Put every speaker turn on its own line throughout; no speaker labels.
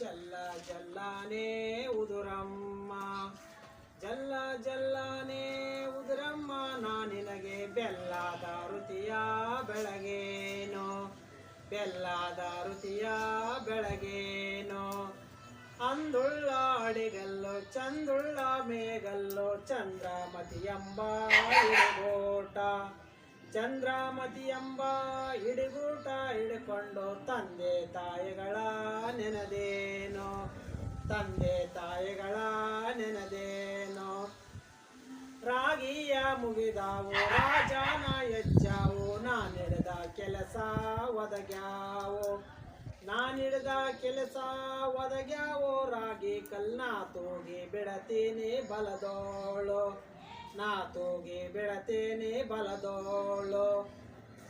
ಜಲ್ಲ ಜಲ್ಲಾನೇ ಉದುರಮ್ಮ ಜಲ್ಲ ಜಲ್ಲಾನೇ ಉದುರಮ್ಮ ನಾ ನಿನಗೆ ಬೆಲ್ಲದ ರುಚಿಯ ಬೆಳಗೇನೋ ಬೆಲ್ಲದ ರುಚಿಯ ಬೆಳಗೇನೋ ಅಂದುಳ್ಳ ಅಡಿಗಲ್ಲು ಚಂದುಳ್ಳ ಮೇಗಲ್ಲು ಚಂದ್ರಮತಿ ಎಂಬ ಹಿಡಿಗೂಟ ಚಂದ್ರಮತಿ ಎಂಬ ಹಿಡಿಗೂಟ ಹಿಡ್ಕೊಂಡು ತಂದೆ ತಾಯಿಗಳ ನೆನದೇನೋ ತಂದೆ ತಾಯಿಗಳ ನೆನದೇನೋ ರಾಗಿಯ ಮುಗಿದಾವು ರಾಜನ ಹೆಜ್ಜಾವು ನಾನಿಡ್ದ ಕೆಲಸ ಒದಗ್ಯಾವು ನಾನಿಡ್ದ ಕೆಲಸ ಒದಗ್ಯಾವೋ ರಾಗಿ ಕಲ್ನ ತೂಗಿ ಬಿಡತೀನಿ ಬಲದೋಳು ನಾ ತೂಗಿ ಬಿಡತೀನಿ ಬಲದೋಳು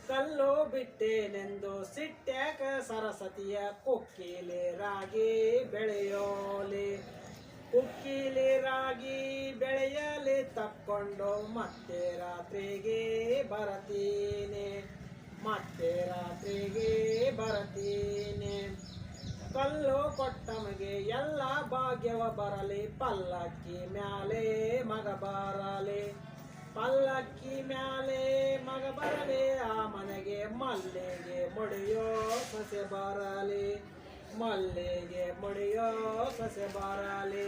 ಕಲ್ಲು ಬಿಟ್ಟೇನೆಂದು ಸಿಟ್ಟ್ಯಾಕ ಸರಸ್ವತಿಯ ಕುಕ್ಕಿಲಿ ರಾಗಿ ಬೆಳೆಯೋಲಿ ಕುಕ್ಕಿಲಿ ರಾಗಿ ಬೆಳೆಯಲಿ ತಕ್ಕೊಂಡು ಮತ್ತೆ ರಾತ್ರಿಗೆ ಬರತೀನಿ ಮತ್ತೆ ರಾತ್ರಿಗೆ ಬರತೀನಿ ಕಲ್ಲು ಕೊಟ್ಟಮಗೆ ಎಲ್ಲ ಭಾಗ್ಯವ ಬರಲಿ ಪಲ್ಲಕ್ಕಿ ಮ್ಯಾಲೆ ಮಗ ಬರಲಿ ಪಲ್ಲಕ್ಕಿ ಮ್ಯಾಲೆ ಮಗ ಬರಲಿ ಆ ಮನೆಗೆ ಮಲ್ಲಿಗೆ ಮುಡಿಯೋ ಸೊಸೆ ಬರಲಿ ಮಲ್ಲಿಗೆ ಮುಡಿಯೋ ಸೊಸೆ ಬರಲಿ